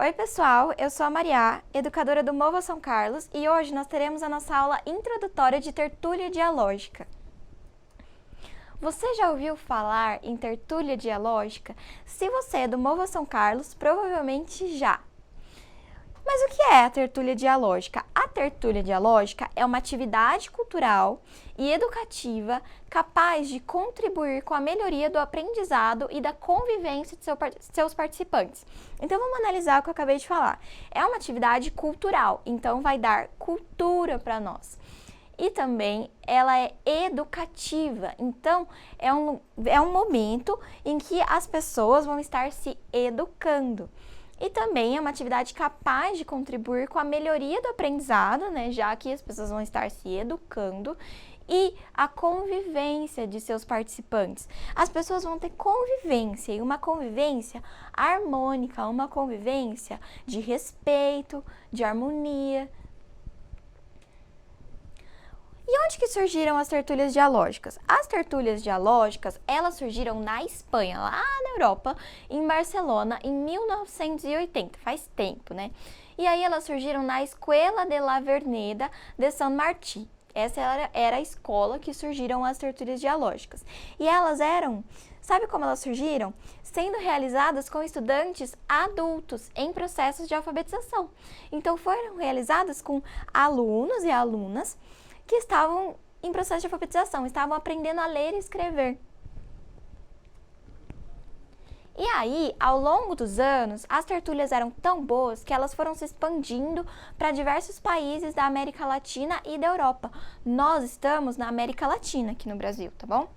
Oi pessoal, eu sou a Maria, educadora do Mova São Carlos e hoje nós teremos a nossa aula introdutória de tertúlia dialógica. Você já ouviu falar em tertúlia dialógica? Se você é do Mova São Carlos, provavelmente já. Mas o que é a tertúlia dialógica? A tertúlia dialógica é uma atividade cultural e educativa capaz de contribuir com a melhoria do aprendizado e da convivência de seus participantes. Então, vamos analisar o que eu acabei de falar. É uma atividade cultural, então vai dar cultura para nós. E também ela é educativa, então é um momento em que as pessoas vão estar se educando. E também é uma atividade capaz de contribuir com a melhoria do aprendizado, né, já que as pessoas vão estar se educando, e a convivência de seus participantes. As pessoas vão ter convivência, e uma convivência harmônica, uma convivência de respeito, de harmonia. E onde que surgiram as tertúlias dialógicas? As tertúlias dialógicas, elas surgiram na Espanha, lá na Europa, em Barcelona, em 1980, faz tempo, né? E aí elas surgiram na Escuela de la Verneda de San Martí. Essa era a escola que surgiram as tertúlias dialógicas. E elas eram, sabe como elas surgiram? Sendo realizadas com estudantes adultos em processos de alfabetização. Então foram realizadas com alunos e alunas que estavam em processo de alfabetização, estavam aprendendo a ler e escrever. E aí, ao longo dos anos, as tertúlias eram tão boas que elas foram se expandindo para diversos países da América Latina e da Europa. Nós estamos na América Latina, aqui no Brasil, tá bom?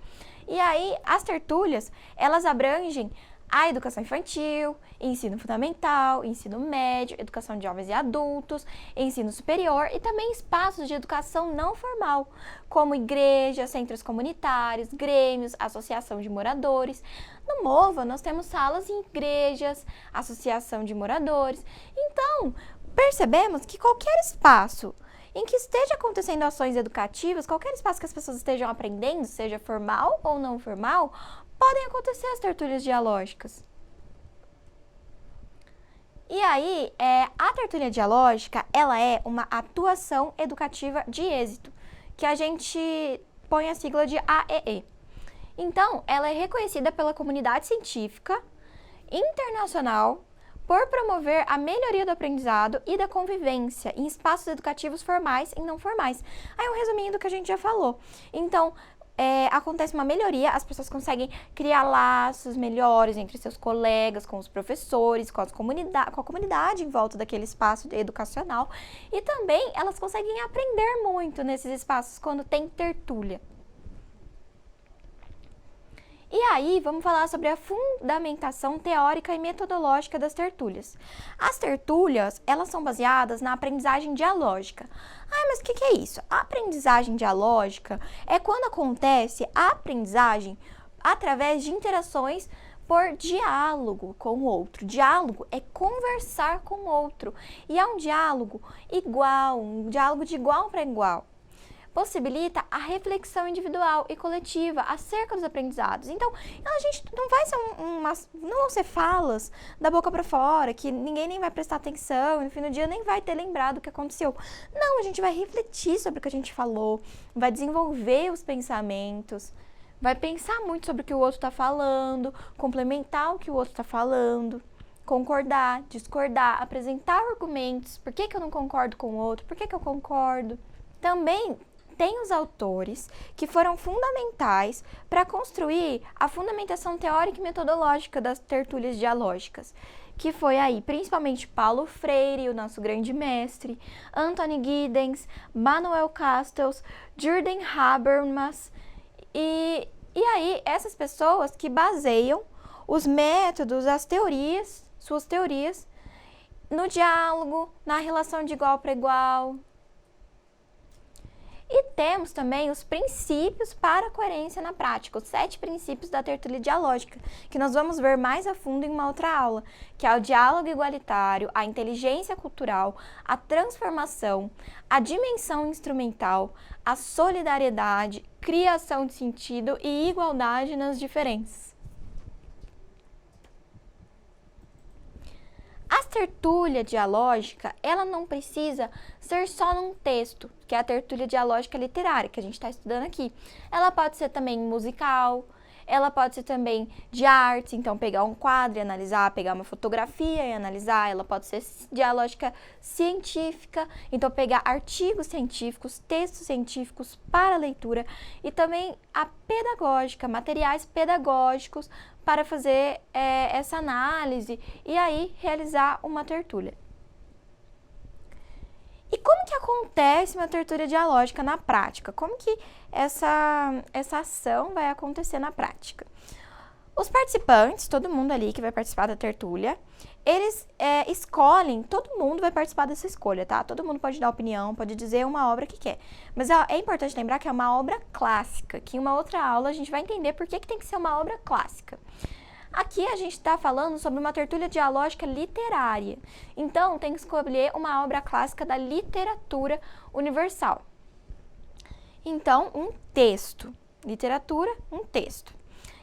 E aí, as tertúlias, elas abrangem a educação infantil, ensino fundamental, ensino médio, educação de jovens e adultos, ensino superior e também espaços de educação não formal, como igrejas, centros comunitários, grêmios, associação de moradores. No MOVA, nós temos salas em igrejas, associação de moradores. Então, percebemos que qualquer espaço em que esteja acontecendo ações educativas, qualquer espaço que as pessoas estejam aprendendo, seja formal ou não formal, podem acontecer as tertúlias dialógicas. E aí, a tertúlia dialógica, ela é uma atuação educativa de êxito, que a gente põe a sigla de AEE. Então, ela é reconhecida pela comunidade científica internacional por promover a melhoria do aprendizado e da convivência em espaços educativos formais e não formais. Aí um resuminho do que a gente já falou. Então, acontece uma melhoria, as pessoas conseguem criar laços melhores entre seus colegas, com os professores, com a comunidade em volta daquele espaço educacional. E também elas conseguem aprender muito nesses espaços quando tem tertúlia. E aí, vamos falar sobre a fundamentação teórica e metodológica das tertúlias. As tertúlias, elas são baseadas na aprendizagem dialógica. Mas o que é isso? A aprendizagem dialógica é quando acontece a aprendizagem através de interações por diálogo com o outro. Diálogo é conversar com o outro. E é um diálogo igual, um diálogo de igual para igual. Possibilita a reflexão individual e coletiva acerca dos aprendizados. Então, a gente não vai ser não vão ser falas da boca para fora, que ninguém nem vai prestar atenção, e no fim do dia nem vai ter lembrado o que aconteceu. Não, a gente vai refletir sobre o que a gente falou, vai desenvolver os pensamentos, vai pensar muito sobre o que o outro está falando, complementar o que o outro está falando, concordar, discordar, apresentar argumentos, por que eu não concordo com o outro, por que eu concordo. Também tem os autores que foram fundamentais para construir a fundamentação teórica e metodológica das tertúlias dialógicas, que foi aí principalmente Paulo Freire, o nosso grande mestre, Anthony Giddens, Manuel Castells, Jürgen Habermas, e aí essas pessoas que baseiam os métodos, as teorias, suas teorias, no diálogo, na relação de igual para igual. E temos também os princípios para a coerência na prática, os 7 princípios da tertúlia dialógica, que nós vamos ver mais a fundo em uma outra aula, que é o diálogo igualitário, a inteligência cultural, a transformação, a dimensão instrumental, a solidariedade, criação de sentido e igualdade nas diferenças. As tertúlia dialógica, ela não precisa ser só num texto, que é a tertúlia dialógica literária, que a gente está estudando aqui. Ela pode ser também musical, ela pode ser também de arte, então pegar um quadro e analisar, pegar uma fotografia e analisar. Ela pode ser dialógica científica, então pegar artigos científicos, textos científicos para leitura, e também a pedagógica, materiais pedagógicos para fazer essa análise e aí realizar uma tertúlia. E como que acontece uma tertúlia dialógica na prática? Como que essa ação vai acontecer na prática? Os participantes, todo mundo ali que vai participar da tertúlia, eles escolhem, todo mundo vai participar dessa escolha, tá? Todo mundo pode dar opinião, pode dizer uma obra que quer. Mas é importante lembrar que é uma obra clássica, que em uma outra aula a gente vai entender por que tem que ser uma obra clássica. Aqui a gente está falando sobre uma tertúlia dialógica literária. Então, tem que escolher uma obra clássica da literatura universal. Então, um texto. Literatura, um texto.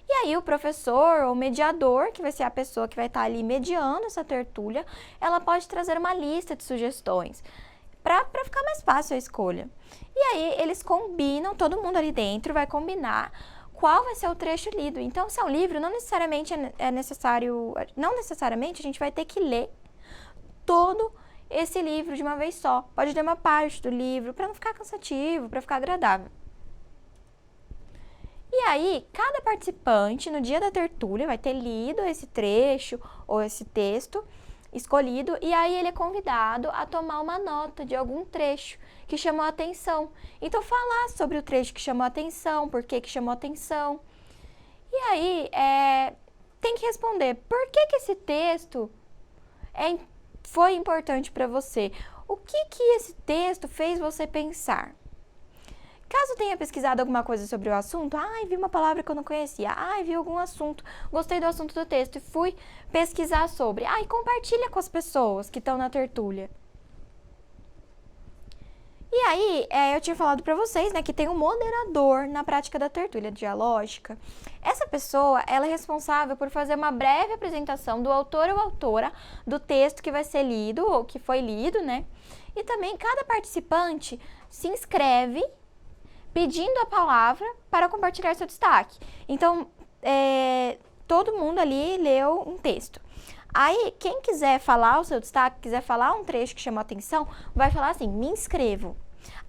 E aí, o professor ou mediador, que vai ser a pessoa que vai estar ali mediando essa tertúlia, ela pode trazer uma lista de sugestões para ficar mais fácil a escolha. E aí, eles combinam, todo mundo ali dentro vai combinar qual vai ser o trecho lido. Então, se é um livro, não necessariamente a gente vai ter que ler todo esse livro de uma vez só. Pode ler uma parte do livro para não ficar cansativo, para ficar agradável. E aí, cada participante, no dia da tertúlia, vai ter lido esse trecho ou esse texto escolhido, e aí ele é convidado a tomar uma nota de algum trecho que chamou a atenção. Então, falar sobre o trecho que chamou a atenção, por que chamou a atenção. E aí, tem que responder por que esse texto foi importante para você. O que esse texto fez você pensar? Caso tenha pesquisado alguma coisa sobre o assunto, vi uma palavra que eu não conhecia, vi algum assunto, gostei do assunto do texto e fui pesquisar sobre. Compartilha com as pessoas que estão na tertúlia. E aí, eu tinha falado para vocês, né, que tem um moderador na prática da tertúlia dialógica. Essa pessoa, ela é responsável por fazer uma breve apresentação do autor ou autora do texto que vai ser lido, ou que foi lido, né? E também cada participante se inscreve pedindo a palavra para compartilhar seu destaque. Então, todo mundo ali leu um texto. Aí, quem quiser falar o seu destaque, quiser falar um trecho que chamou a atenção, vai falar assim, me inscrevo.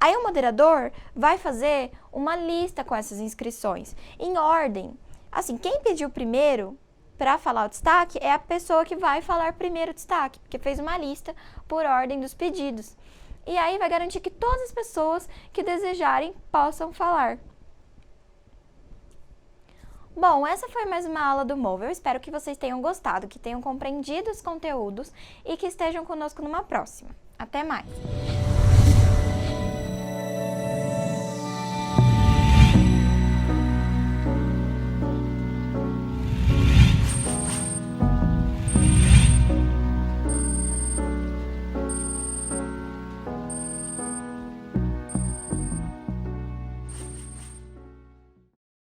Aí, o moderador vai fazer uma lista com essas inscrições, em ordem. Assim, quem pediu primeiro para falar o destaque é a pessoa que vai falar primeiro o destaque, porque fez uma lista por ordem dos pedidos. E aí vai garantir que todas as pessoas que desejarem possam falar. Bom, essa foi mais uma aula do MOVE. Eu espero que vocês tenham gostado, que tenham compreendido os conteúdos e que estejam conosco numa próxima. Até mais!